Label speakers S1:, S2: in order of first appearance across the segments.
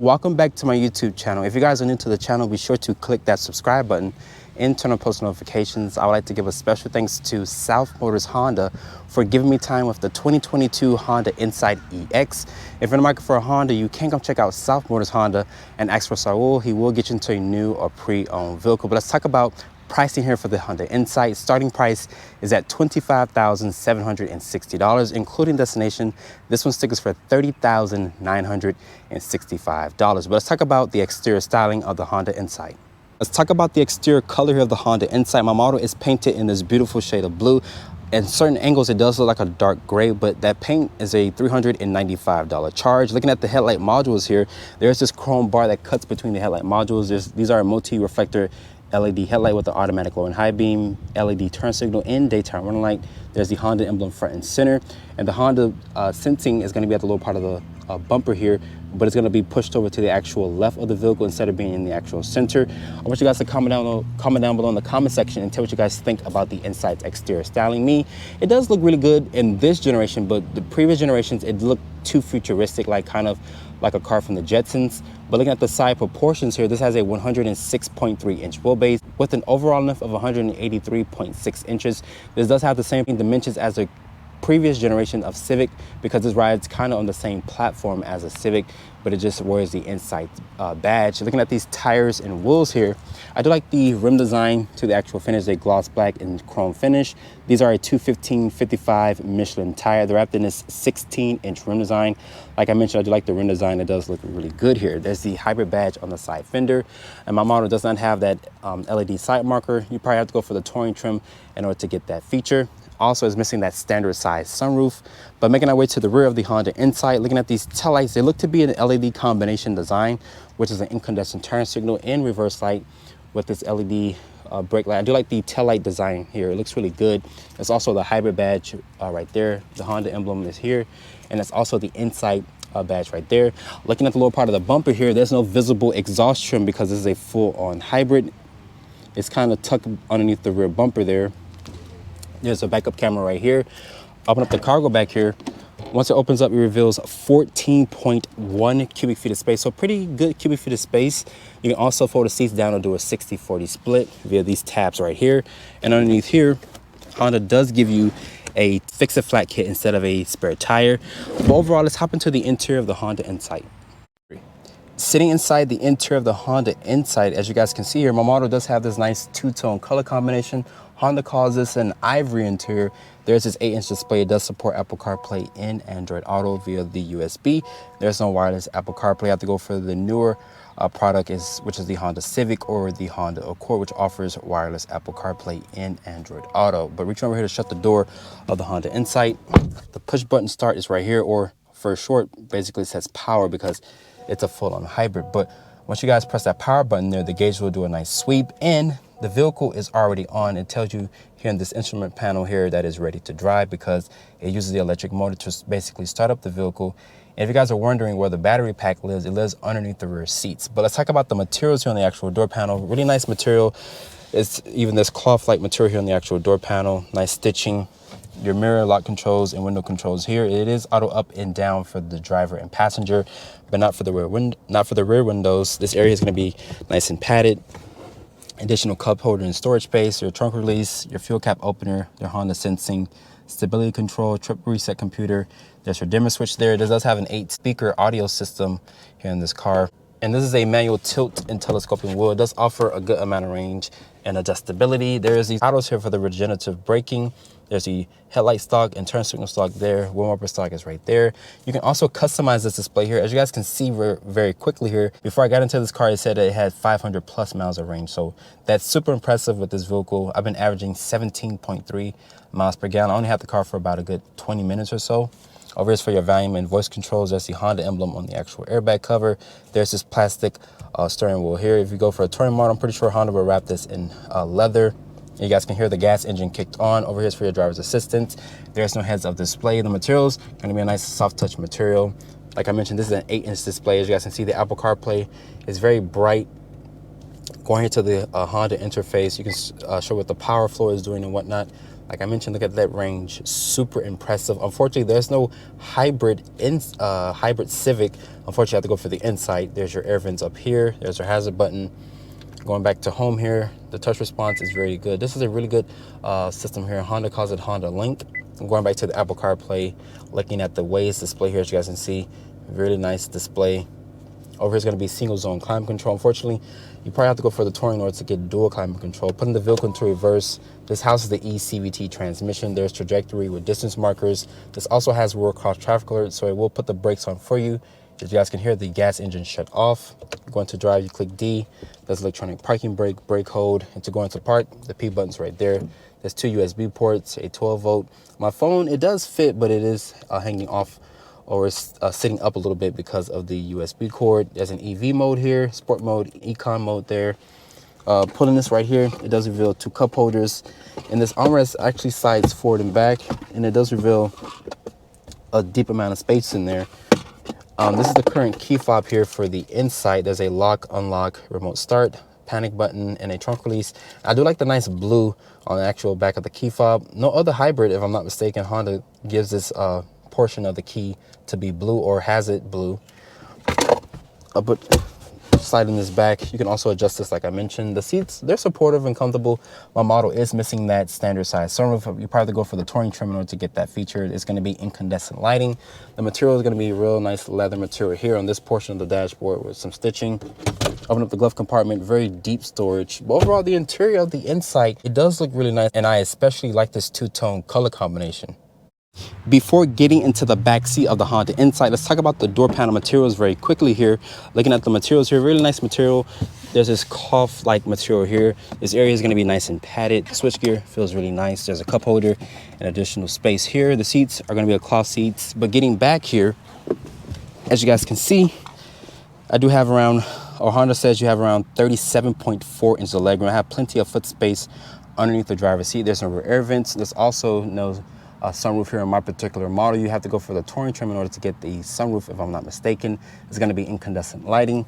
S1: Welcome back to my YouTube channel. If you guys are new to the channel, be sure to click that subscribe button and turn on post notifications. I would like to give a special thanks to South Motors Honda for giving me time with the 2022 Honda Insight EX. If you're in the market for a Honda, you can come check out South Motors Honda and ask for Saul. He will get you into a new or pre-owned vehicle. But let's talk about pricing here for the Honda Insight. Starting price is at $25,760, including destination. This one stickers for $30,965. But let's talk about the exterior styling of the Honda Insight. Let's talk about the exterior color here of the Honda Insight. My model is painted in this beautiful shade of blue. At certain angles, it does look like a dark gray, but that paint is a $395 charge. Looking at the headlight modules here, there's this chrome bar that cuts between the headlight modules. These are a multi-reflector LED headlight with the automatic low and high beam, LED turn signal, and daytime running light. There's the Honda emblem front and center, and the Honda sensing is going to be at the lower part of the bumper here, but it's going to be pushed over to the actual left of the vehicle instead of being in the actual center. I want you guys to comment down below in the comment section and tell what you guys think about the Insight's exterior styling. It does look really good in this generation, but the previous generations, it looked too futuristic, like kind of like a car from the Jetsons. But looking at the side proportions here, this has a 106.3 inch wheelbase with an overall length of 183.6 inches. This does have the same dimensions as a previous generation of Civic because this rides kind of on the same platform as a Civic, but it just wears the Insight badge. Looking at these tires and wheels here, I do like the rim design to the actual finish, a gloss black and chrome finish. These are a 215/55 Michelin tire. They're wrapped in this 16-inch rim design. Like I mentioned, I do like the rim design. It does look really good here. There's the hybrid badge on the side fender, and my model does not have that LED side marker. You probably have to go for the touring trim in order to get that feature. Also is missing that standard size sunroof. But making our way to the rear of the Honda Insight, looking at these taillights, they look to be an LED combination design, which is an incandescent turn signal and reverse light with this LED brake light. I do like the taillight design here. It looks really good. There's also the hybrid badge right there. The Honda emblem is here, and it's also the Insight badge right there. Looking at the lower part of the bumper here, there's no visible exhaust trim because this is a full-on hybrid. It's kind of tucked underneath the rear bumper there. There's a backup camera right here. Open up the cargo back here. Once it opens up, it reveals 14.1 cubic feet of space. So pretty good cubic feet of space. You can also fold the seats down and do a 60-40 split via these tabs right here. And underneath here, Honda does give you a fix-a-flat kit instead of a spare tire. But overall, let's hop into the interior of the Honda Insight. Sitting inside the interior of the Honda Insight, as you guys can see here, my model does have this nice two-tone color combination. Honda calls this an ivory interior. There's this 8-inch display. It does support Apple CarPlay and Android Auto via the USB. There's no wireless Apple CarPlay. I have to go for the newer product, which is the Honda Civic or the Honda Accord, which offers wireless Apple CarPlay and Android Auto. But reaching over here to shut the door of the Honda Insight, the push button start is right here, or for short, basically says power because it's a full-on hybrid. But once you guys press that power button there, the gauge will do a nice sweep and the vehicle is already on. It tells you here in this instrument panel here that is ready to drive because it uses the electric motor to basically start up the vehicle. And if you guys are wondering where the battery pack lives, it lives underneath the rear seats. But let's talk about the materials here on the actual door panel. Really nice material. It's even this cloth-like material here on the actual door panel. Nice stitching. Your mirror lock controls and window controls here. It is auto up and down for the driver and passenger, but not for the rear windows. This area is going to be nice and padded. Additional cup holder and storage space, your trunk release, your fuel cap opener, your Honda sensing, stability control, trip reset computer. There's your dimmer switch there. This does have an 8-speaker audio system here in this car. And this is a manual tilt and telescoping wheel. It does offer a good amount of range and adjustability. There's these autos here for the regenerative braking. There's the headlight stock and turn signal stock there. Wheel wiper stock is right there. You can also customize this display here. As you guys can see very quickly here, before I got into this car, it said it had 500 plus miles of range. So that's super impressive with this vehicle. I've been averaging 17.3 miles per gallon. I only had the car for about a good 20 minutes or so. Over here is for your volume and voice controls. There's the Honda emblem on the actual airbag cover. There's this plastic steering wheel here. If you go for a touring model, I'm pretty sure Honda will wrap this in leather. You guys can hear the gas engine kicked on. Over here is for your driver's assistance. There's no heads-up display. The material's going to be a nice soft touch material. Like I mentioned, this is an 8-inch display. As you guys can see, the Apple CarPlay is very bright. Going here to the Honda interface, you can show what the power floor is doing and whatnot. Like I mentioned, look at that range, super impressive. Unfortunately, there's no hybrid Civic. Unfortunately, I have to go for the Insight. There's your air vents up here. There's your hazard button. Going back to home here, the touch response is very good. This is a really good system here. Honda calls it Honda Link. I'm going back to the Apple CarPlay, looking at the Waze display here, as you guys can see. Really nice display. Over here is going to be single zone climate control. Unfortunately, you probably have to go for the touring in order to get dual climate control. Putting the vehicle into reverse. This houses the eCVT transmission. There's trajectory with distance markers. This also has rear cross traffic alert, so it will put the brakes on for you. As you guys can hear, the gas engine shut off. Going to drive, you click D. There's electronic parking brake hold. And to go into park, the P button's right there. There's 2 USB ports, a 12 volt. My phone, it does fit, but it is hanging off, or it's sitting up a little bit because of the USB cord. There's an EV mode here, sport mode, econ mode there. Pulling this right here, it does reveal 2 cup holders. And this armrest actually slides forward and back, and it does reveal a deep amount of space in there. This is the current key fob here for the Insight. There's a lock, unlock, remote start, panic button, and a trunk release. I do like the nice blue on the actual back of the key fob. No other hybrid, if I'm not mistaken, Honda gives this portion of the key to be blue or has it blue. But sliding this back, you can also adjust this like I mentioned. The seats, they're supportive and comfortable. My model is missing that standard size sunroof. You probably have to go for the touring trim in order to get that featured. It's going to be incandescent lighting. The material is going to be real nice leather material here on this portion of the dashboard with some stitching. Open up the glove compartment, very deep storage. But overall, the interior of the Insight, it does look really nice, and I especially like this two-tone color combination. Before getting into the back seat of the Honda Insight, let's talk about the door panel materials very quickly here. Looking at the materials here, really nice material. There's this cloth-like material here. This area is going to be nice and padded. Switchgear feels really nice. There's a cup holder and additional space here. The seats are going to be cloth seats. But getting back here, as you guys can see, I do have around, or Honda says you have around 37.4 inches of legroom. I have plenty of foot space underneath the driver's seat. There's some rear air vents. There's also no sunroof here in my particular model. You have to go for the touring trim in order to get the sunroof, if I'm not mistaken. It's going to be incandescent lighting.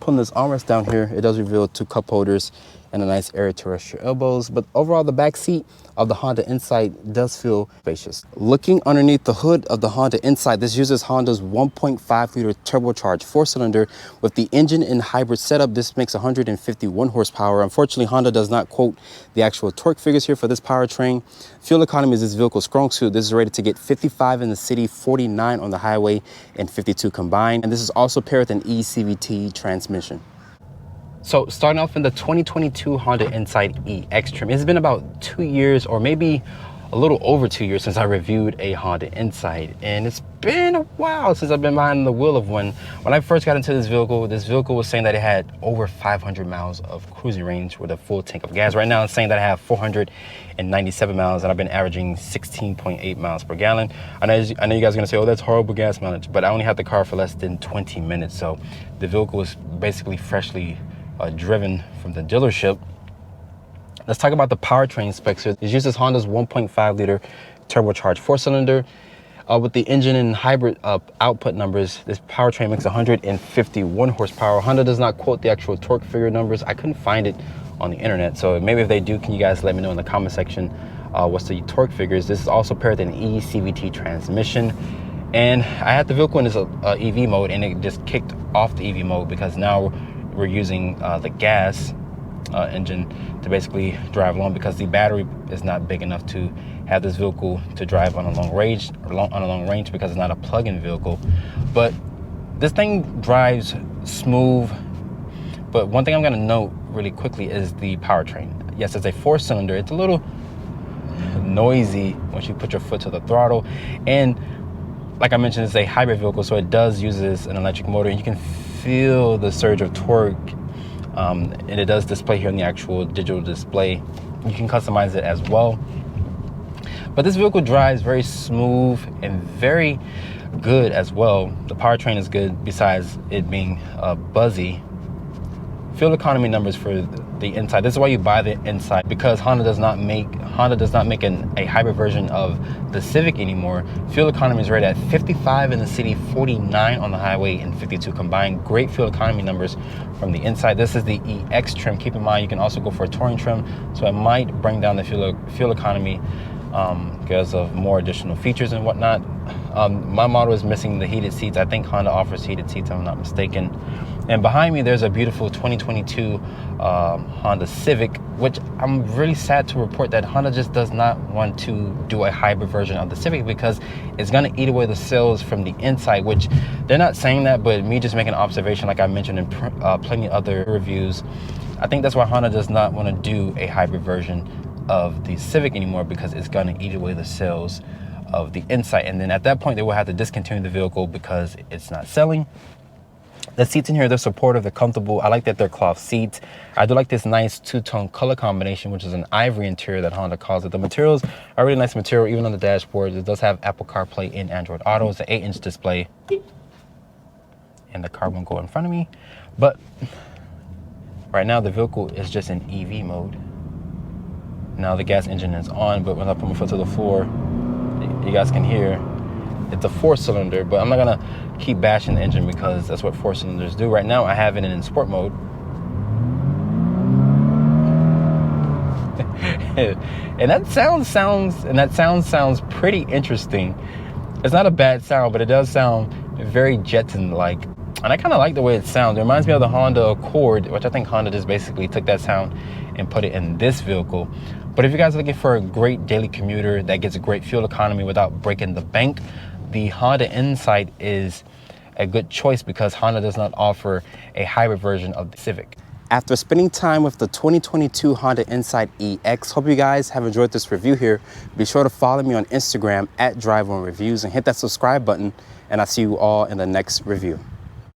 S1: Pulling this armrest down here, it does reveal 2 cup holders and a nice area to rest your elbows. But overall, the back seat of the Honda Insight does feel spacious. Looking underneath the hood of the Honda Insight, this uses Honda's 1.5 liter turbocharged 4-cylinder. With the engine in hybrid setup, this makes 151 horsepower. Unfortunately, Honda does not quote the actual torque figures here for this powertrain. Fuel economy is this vehicle's strong suit. This is rated to get 55 in the city, 49 on the highway, and 52 combined. And this is also paired with an eCVT transmission. So starting off in the 2022 Honda Insight EX trim, it's been about 2 years, or maybe a little over 2 years since I reviewed a Honda Insight, and it's been a while since I've been behind the wheel of one. When I first got into this vehicle was saying that it had over 500 miles of cruising range with a full tank of gas. Right now it's saying that I have 497 miles, and I've been averaging 16.8 miles per gallon. I know you guys are gonna say, oh, that's horrible gas mileage, but I only had the car for less than 20 minutes. So the vehicle was basically freshly driven from the dealership. Let's talk about the powertrain specs here. It uses Honda's 1.5 liter turbocharged 4-cylinder. With the engine and hybrid output numbers, this powertrain makes 151 horsepower. Honda does not quote the actual torque figure numbers. I couldn't find it on the internet, so maybe if they do, can you guys let me know in the comment section what's the torque figures. This is also paired with an eCVT transmission. And I had the vehicle in this EV mode, and it just kicked off the EV mode because now we're using the gas engine to basically drive along, because the battery is not big enough to have this vehicle to drive on a long range, because it's not a plug-in vehicle. But this thing drives smooth. But one thing I'm going to note really quickly is the powertrain. Yes, it's a 4-cylinder. It's a little noisy once you put your foot to the throttle, and like I mentioned, it's a hybrid vehicle, so it does uses an electric motor, and you can feel the surge of torque, and it does display here in the actual digital display. You can customize it as well. But this vehicle drives very smooth and very good as well. The powertrain is good besides it being buzzy. Fuel economy numbers for the inside. This is why you buy the inside, because Honda does not make a hybrid version of the Civic anymore. Fuel economy is rated at 55 in the city, 49 on the highway, and 52 combined. Great fuel economy numbers from the inside. This is the EX trim. Keep in mind, you can also go for a touring trim, so it might bring down the fuel economy because of more additional features and whatnot. My model is missing the heated seats. I think Honda offers heated seats, if I'm not mistaken. And behind me, there's a beautiful 2022 Honda Civic, which I'm really sad to report that Honda just does not want to do a hybrid version of the Civic because it's going to eat away the sales from the inside, which they're not saying that, but me just making an observation, like I mentioned in plenty of other reviews. I think that's why Honda does not want to do a hybrid version of the Civic anymore, because it's going to eat away the sales of the inside. And then at that point, they will have to discontinue the vehicle because it's not selling. The seats in here, they're supportive, they're comfortable. I like that they're cloth seats. I do like this nice two-tone color combination, which is an ivory interior that Honda calls it. The materials are really nice material, even on the dashboard. It does have Apple CarPlay and Android Auto. It's an 8-inch display. And the car won't go in front of me. But right now, the vehicle is just in EV mode. Now the gas engine is on, but when I put my foot to the floor, you guys can hear it's a 4-cylinder, but I'm not gonna keep bashing the engine because that's what 4-cylinders do. Right now I have it in sport mode. And that sounds pretty interesting. It's not a bad sound, but it does sound very Jetson-like. And I kind of like the way it sounds. It reminds me of the Honda Accord, which I think Honda just basically took that sound and put it in this vehicle. But if you guys are looking for a great daily commuter that gets a great fuel economy without breaking the bank, the Honda Insight is a good choice because Honda does not offer a hybrid version of the Civic. After spending time with the 2022 Honda Insight EX, hope you guys have enjoyed this review here. Be sure to follow me on Instagram @DriveOnReviews and hit that subscribe button, and I'll see you all in the next review.